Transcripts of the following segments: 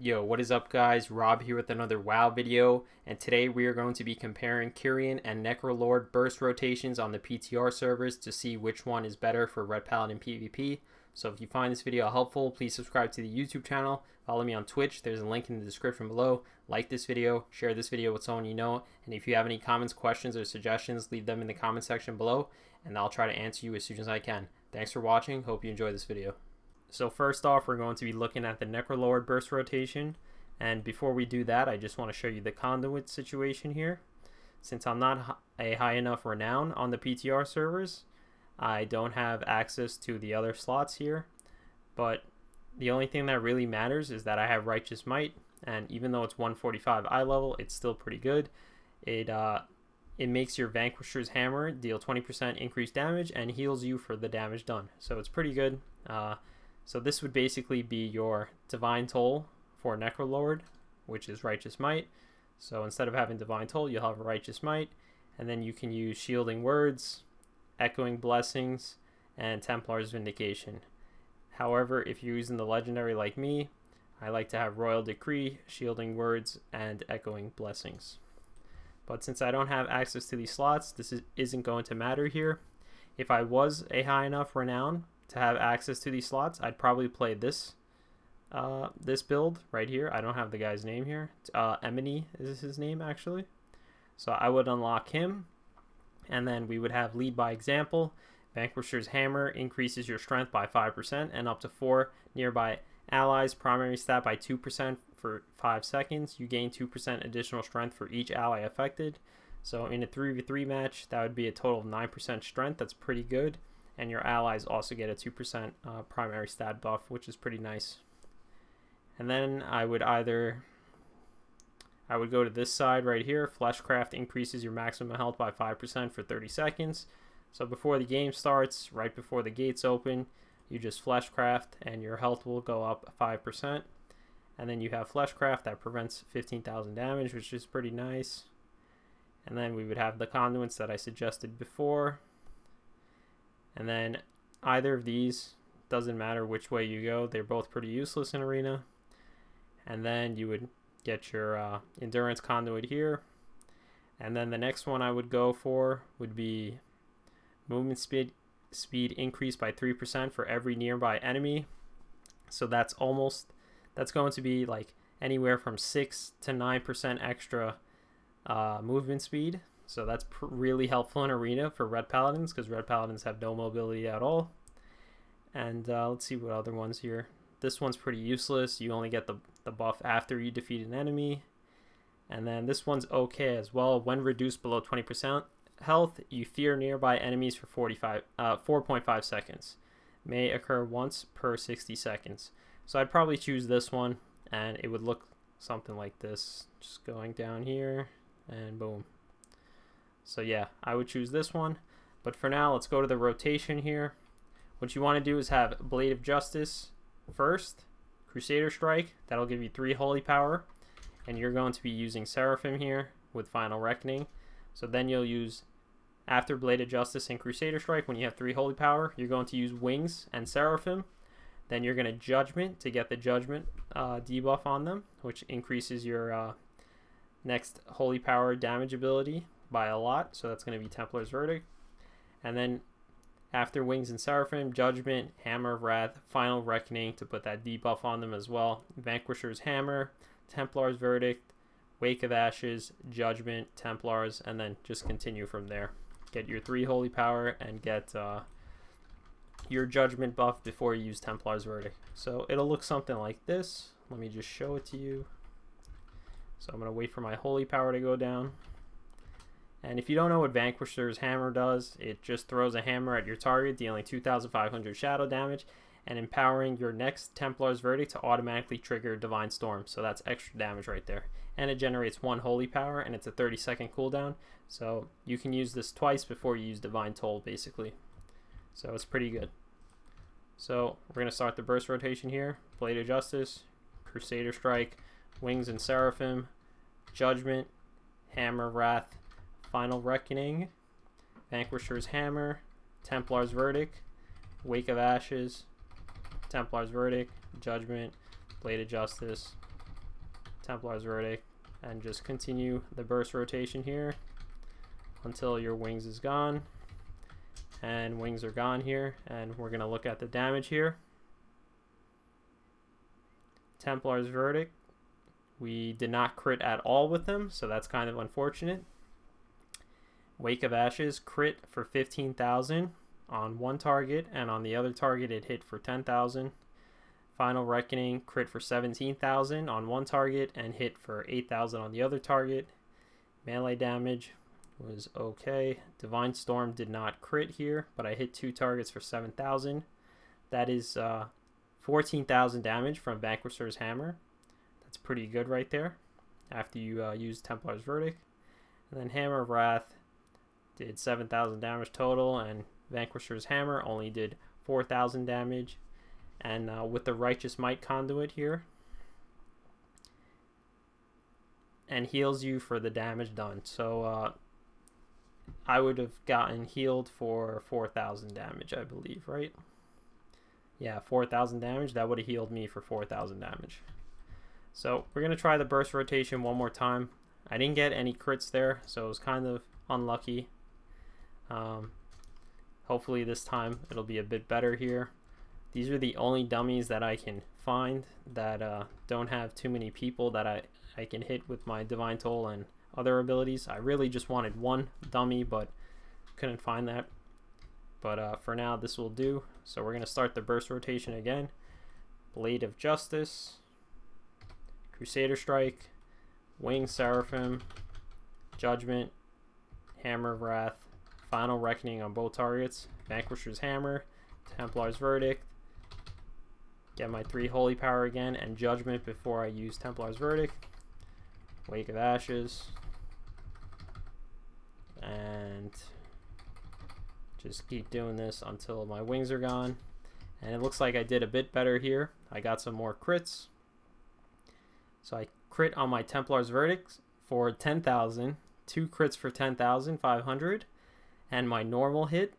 Yo, what is up guys? Rob here with another WoW video, and today we are going to be comparing Kyrian and Necrolord burst rotations on the PTR servers to see which one is better for Ret Paladin PvP. So if you find this video helpful, please subscribe to the YouTube channel, follow me on Twitch, there's a link in the description below, like this video, share this video with someone you know, and if you have any comments, questions, or suggestions, leave them in the comment section below, and I'll try to answer you as soon as I can. Thanks for watching, hope you enjoy this video. So first off, we're going to be looking at the Necrolord burst rotation, and before we do that, I just want to show you the Conduit situation here. Since I'm not a high enough renown on the PTR servers, I don't have access to the other slots here, but the only thing that really matters is that I have Righteous Might, and even though it's 145 eye level, it's still pretty good. It makes your Vanquisher's Hammer deal 20% increased damage and heals you for the damage done, so it's pretty good. So this would basically be your Divine Toll for Necrolord, which is Righteous Might. So instead of having Divine Toll, you'll have Righteous Might, and then you can use Shielding Words, Echoing Blessings, and Templar's Vindication. However, if you're using the Legendary like me, I like to have Royal Decree, Shielding Words, and Echoing Blessings. But since I don't have access to these slots, this isn't going to matter here. If I was a high enough renown to have access to these slots, I'd probably play this this build right here. I don't have the guy's name here. Emini is his name actually. So I would unlock him, and then we would have Lead by Example. Vanquisher's Hammer increases your strength by 5% and up to 4 nearby allies primary stat by 2% for 5 seconds. You gain 2% additional strength for each ally affected. So in a 3v3 match, that would be a total of 9% strength. That's pretty good. And your allies also get a 2% primary stat buff, which is pretty nice. And then I would go to this side right here. Fleshcraft increases your maximum health by 5% for 30 seconds. So before the game starts, right before the gates open, you just Fleshcraft and your health will go up 5%. And then you have Fleshcraft that prevents 15,000 damage, which is pretty nice. And then we would have the conduits that I suggested before. And then either of these, doesn't matter which way you go, they're both pretty useless in Arena. And then you would get your Endurance Conduit here. And then the next one I would go for would be Movement Speed increased by 3% for every nearby enemy. So that's going to be like anywhere from 6 to 9% extra movement speed. So that's really helpful in Arena for Ret Paladins, because Ret Paladins have no mobility at all. And let's see what other ones here. This one's pretty useless. You only get the buff after you defeat an enemy. And then this one's okay as well. When reduced below 20% health, you fear nearby enemies for 4.5 seconds. May occur once per 60 seconds. So I'd probably choose this one, and it would look something like this. Just going down here, and boom. So yeah, I would choose this one. But for now, let's go to the rotation here. What you want to do is have Blade of Justice first, Crusader Strike, that'll give you 3 holy power, and you're going to be using Seraphim here with Final Reckoning. So then you'll use, after Blade of Justice and Crusader Strike, when you have 3 holy power, you're going to use Wings and Seraphim. Then you're going to Judgment to get the Judgment debuff on them, which increases your next holy power damage ability by a lot. So that's going to be Templar's Verdict. And then after Wings and Seraphim, Judgment, Hammer of Wrath, Final Reckoning to put that debuff on them as well. Vanquisher's Hammer, Templar's Verdict, Wake of Ashes, Judgment, Templars, and then just continue from there. Get your 3 holy power and get your Judgment buff before you use Templar's Verdict. So it'll look something like this. Let me just show it to you. So I'm going to wait for my holy power to go down. And if you don't know what Vanquisher's Hammer does, it just throws a hammer at your target, dealing 2,500 shadow damage and empowering your next Templar's Verdict to automatically trigger Divine Storm. So that's extra damage right there. And it generates 1 holy power, and it's a 30-second cooldown. So you can use this twice before you use Divine Toll, basically. So it's pretty good. So we're going to start the burst rotation here. Blade of Justice, Crusader Strike, Wings and Seraphim, Judgment, Hammer of Wrath, Final Reckoning, Vanquisher's Hammer, Templar's Verdict, Wake of Ashes, Templar's Verdict, Judgment, Blade of Justice, Templar's Verdict, and just continue the burst rotation here until your wings is gone. And wings are gone here, and we're going to look at the damage here. Templar's Verdict, we did not crit at all with them, so that's kind of unfortunate. Wake of Ashes, crit for 15,000 on one target, and on the other target it hit for 10,000. Final Reckoning, crit for 17,000 on one target and hit for 8,000 on the other target. Melee damage was okay. Divine Storm did not crit here, but I hit 2 targets for 7,000. That is 14,000 damage from Vanquisher's Hammer. That's pretty good right there after you use Templar's Verdict. And then Hammer of Wrath did 7,000 damage total, and Vanquisher's Hammer only did 4,000 damage. And with the Righteous Might Conduit here, and heals you for the damage done. So I would have gotten healed for 4,000 damage, I believe, right? Yeah, 4,000 damage. That would have healed me for 4,000 damage. So we're going to try the burst rotation one more time. I didn't get any crits there, so it was kind of unlucky. Hopefully this time it'll be a bit better here. These are the only dummies that I can find that don't have too many people that I can hit with my Divine Toll and other abilities. I really just wanted one dummy, but couldn't find that. But for now, this will do. So we're going to start the burst rotation again. Blade of Justice, Crusader Strike, Winged Seraphim, Judgment, Hammer of Wrath, Final Reckoning on both targets, Vanquisher's Hammer, Templar's Verdict, get my 3 Holy Power again, and Judgment before I use Templar's Verdict, Wake of Ashes, and just keep doing this until my wings are gone. And it looks like I did a bit better here. I got some more crits. So I crit on my Templar's Verdict for 10,000, 2 crits for 10,500, and my normal hit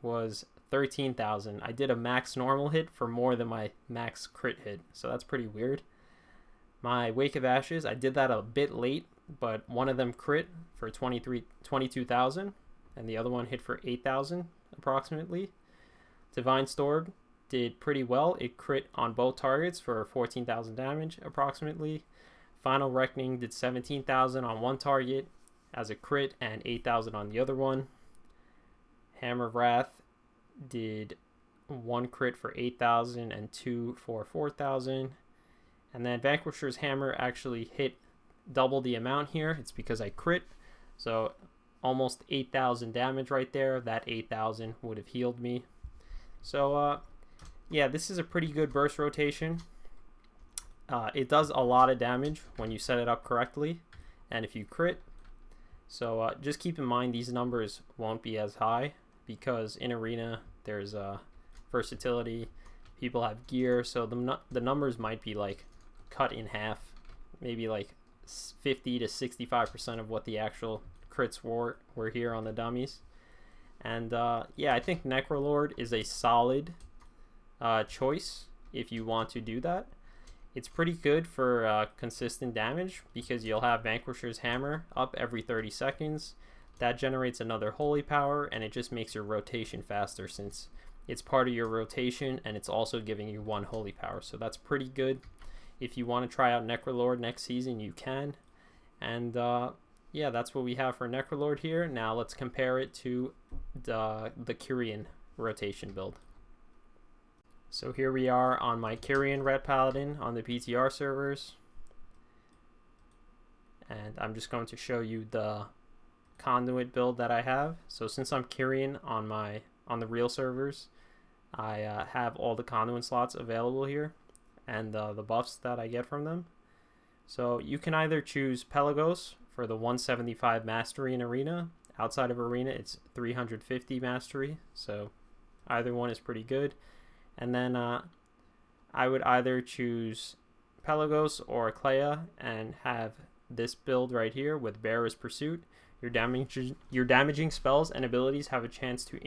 was 13,000. I did a max normal hit for more than my max crit hit, so that's pretty weird. My Wake of Ashes, I did that a bit late, but one of them crit for 22,000, and the other one hit for 8,000 approximately. Divine Storm did pretty well. It crit on both targets for 14,000 damage approximately. Final Reckoning did 17,000 on one target as a crit and 8,000 on the other one. Hammer of Wrath did 1 crit for 8,000 and 2 for 4,000. And then Vanquisher's Hammer actually hit double the amount here. It's because I crit. So almost 8,000 damage right there. That 8,000 would have healed me. So yeah, this is a pretty good burst rotation. It does a lot of damage when you set it up correctly and if you crit. So just keep in mind these numbers won't be as high because in Arena there's versatility. People have gear, so the numbers might be like cut in half, maybe like 50 to 65% of what the actual crits were here on the dummies. And yeah, I think Necrolord is a solid choice if you want to do that. It's pretty good for consistent damage because you'll have Vanquisher's Hammer up every 30 seconds. That generates another Holy Power, and it just makes your rotation faster since it's part of your rotation and it's also giving you 1 Holy Power. So that's pretty good. If you want to try out Necrolord next season, you can. And yeah, that's what we have for Necrolord here. Now let's compare it to the Kyrian rotation build. So here we are on my Kyrian Ret Paladin on the PTR servers. And I'm just going to show you the Conduit build that I have. So since I'm Kyrian on the real servers, I have all the Conduit slots available here and the buffs that I get from them. So you can either choose Pelagos for the 175 mastery in Arena. Outside of Arena, it's 350 mastery. So either one is pretty good. And then I would either choose Pelagos or Clea and have this build right here with Bearer's Pursuit. Your damaging spells and abilities have a chance to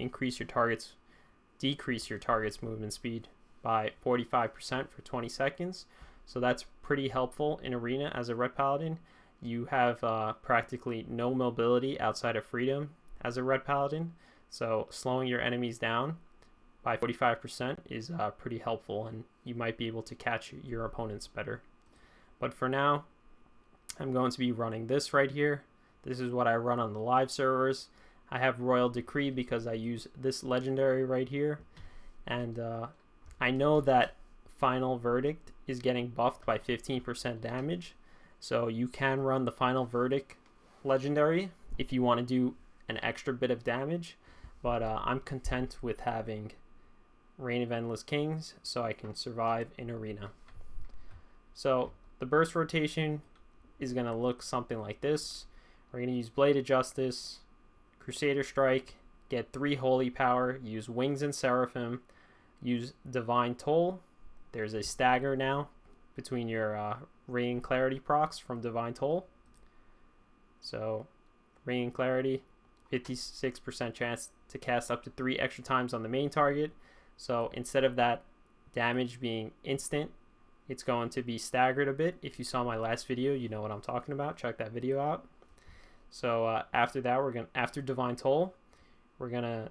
decrease your target's movement speed by 45% for 20 seconds. So that's pretty helpful in Arena as a Ret Paladin. You have practically no mobility outside of freedom as a Ret Paladin. So slowing your enemies down by 45% is pretty helpful, and you might be able to catch your opponents better. But for now, I'm going to be running this right here. This is what I run on the live servers. I have Royal Decree because I use this legendary right here. And I know that Final Verdict is getting buffed by 15% damage. So you can run the Final Verdict legendary if you want to do an extra bit of damage. But I'm content with having Reign of Endless Kings so I can survive in Arena. So the burst rotation is going to look something like this. We're going to use Blade of Justice, Crusader Strike, get 3 Holy Power, use Wings and Seraphim, use Divine Toll. There's a stagger now between your Radiant Clarity procs from Divine Toll. So Radiant Clarity, 56% chance to cast up to 3 extra times on the main target. So instead of that damage being instant, it's going to be staggered a bit. If you saw my last video, you know what I'm talking about. Check that video out. So after that, after Divine Toll, we're gonna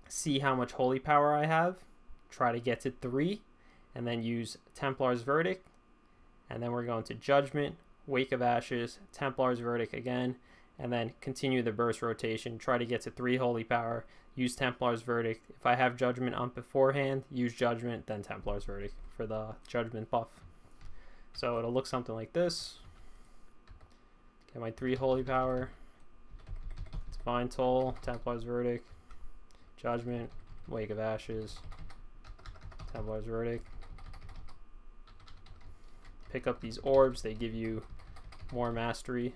see how much Holy Power I have, try to get to 3, and then use Templar's Verdict, and then we're going to Judgment, Wake of Ashes, Templar's Verdict again, and then continue the burst rotation, try to get to 3 Holy Power, use Templar's Verdict. If I have Judgment on beforehand, use Judgment, then Templar's Verdict for the Judgment buff. So it'll look something like this. Get my 3 Holy Power, Divine Toll, Templar's Verdict, Judgment, Wake of Ashes, Templar's Verdict. Pick up these orbs, they give you more mastery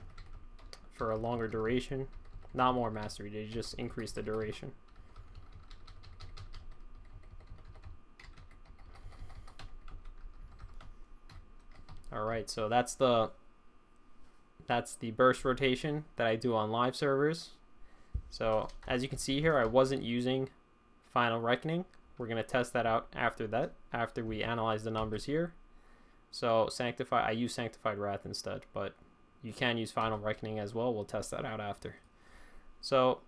for a longer duration. Not more mastery, they just increase the duration. Alright, so that's the burst rotation that I do on live servers. So as you can see here, I wasn't using Final Reckoning. We're going to test that out after we analyze the numbers here. So I use Sanctified Wrath instead, but you can use Final Reckoning as well. We'll test that out after. So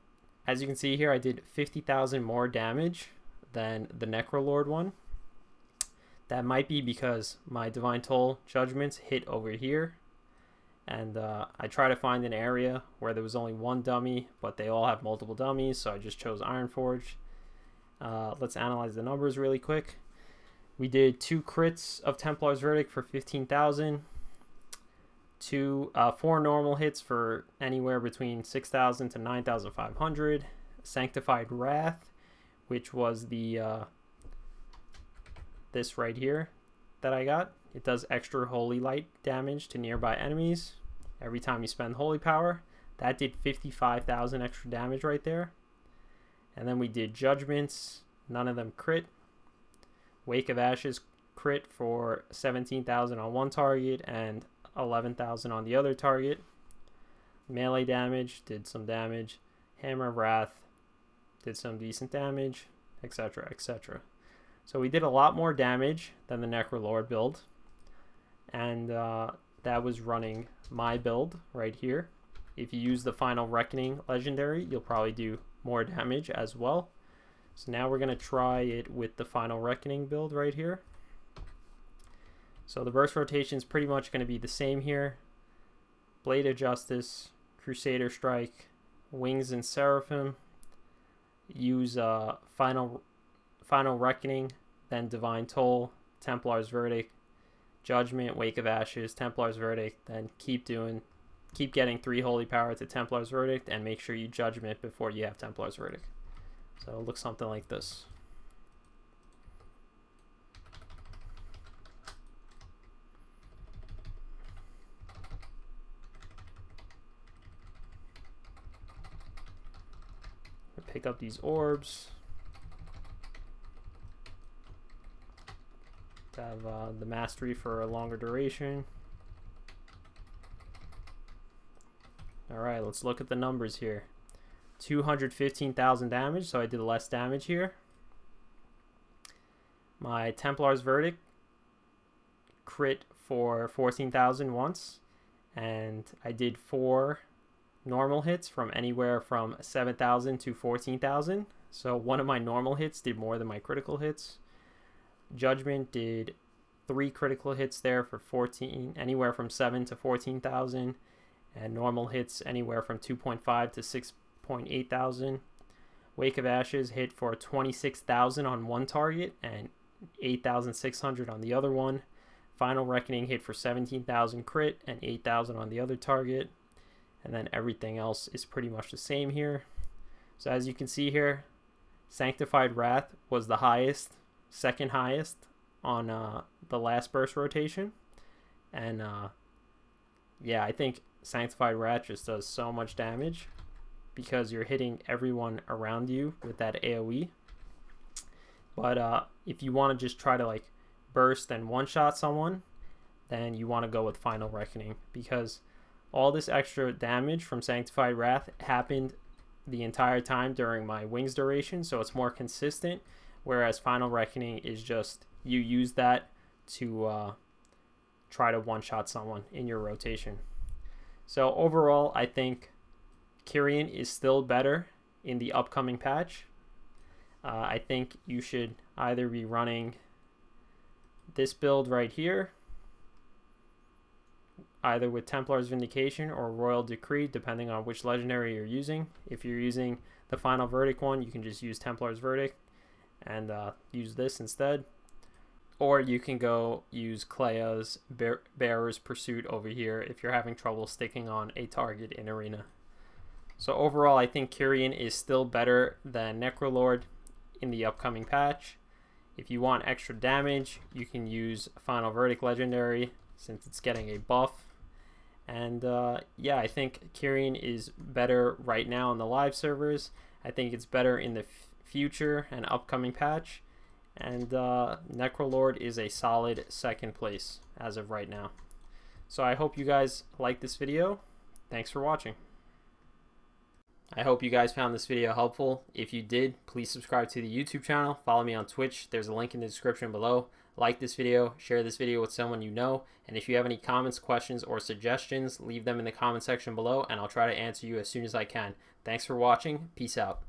as you can see here, I did 50,000 more damage than the Necrolord one. That might be because my Divine Toll judgments hit over here. And I try to find an area where there was only one dummy, but they all have multiple dummies, so I just chose Ironforge. Let's analyze the numbers really quick. We did 2 crits of Templar's Verdict for 15,000. 4 normal hits for anywhere between 6,000 to 9,500. Sanctified Wrath, which was the this right here that I got. It does extra Holy Light damage to nearby enemies every time you spend Holy Power. That did 55,000 extra damage right there. And then we did Judgments, none of them crit. Wake of Ashes crit for 17,000 on one target and 11,000 on the other target. Melee damage did some damage. Hammer of Wrath did some decent damage, etc., etc. So we did a lot more damage than the Necrolord build. And that was running my build right here. If you use the Final Reckoning legendary, you'll probably do more damage as well. So now we're going to try it with the Final Reckoning build right here. So the burst rotation is pretty much going to be the same here. Blade of Justice, Crusader Strike, Wings and Seraphim. Use Final Reckoning, then Divine Toll, Templar's Verdict, Judgment, Wake of Ashes, Templar's Verdict, then keep getting 3 Holy Power to Templar's Verdict, and make sure you Judgment before you have Templar's Verdict. So it looks something like this. Pick up these orbs. To have the mastery for a longer duration. Alright, let's look at the numbers here. 215,000 damage, so I did less damage here. My Templar's Verdict crit for 14,000 once, and I did 4 normal hits from anywhere from 7,000 to 14,000. So one of my normal hits did more than my critical hits. Judgment did 3 critical hits there for 14, anywhere from 7 to 14,000, and normal hits anywhere from 2.5 to 6.8 thousand. Wake of Ashes hit for 26,000 on one target and 8,600 on the other one. Final Reckoning hit for 17,000 crit and 8,000 on the other target. And then everything else is pretty much the same here. So as you can see here, Sanctified Wrath was the highest, second highest on the last burst rotation. And yeah, I think Sanctified Wrath just does so much damage because you're hitting everyone around you with that AoE. But if you want to just try to like burst and one-shot someone, then you want to go with Final Reckoning, because all this extra damage from Sanctified Wrath happened the entire time during my wings duration, so it's more consistent, whereas Final Reckoning is just you use that to try to one-shot someone in your rotation. So overall, I think Kyrian is still better in the upcoming patch. I think you should either be running this build right here, either with Templar's Vindication or Royal Decree, depending on which legendary you're using. If you're using the Final Verdict one, you can just use Templar's Verdict and use this instead. Or you can go use Klea's Bearer's Pursuit over here if you're having trouble sticking on a target in Arena. So overall, I think Kyrian is still better than Necrolord in the upcoming patch. If you want extra damage, you can use Final Verdict Legendary since it's getting a buff. And yeah, I think Kyrian is better right now on the live servers. I think it's better in the future and upcoming patch. And Necrolord is a solid second place as of right now. So I hope you guys like this video. Thanks for watching. I hope you guys found this video helpful. If you did, please subscribe to the YouTube channel. Follow me on Twitch. There's a link in the description below. Like this video, share this video with someone you know, and if you have any comments, questions, or suggestions, leave them in the comment section below, and I'll try to answer you as soon as I can. Thanks for watching. Peace out.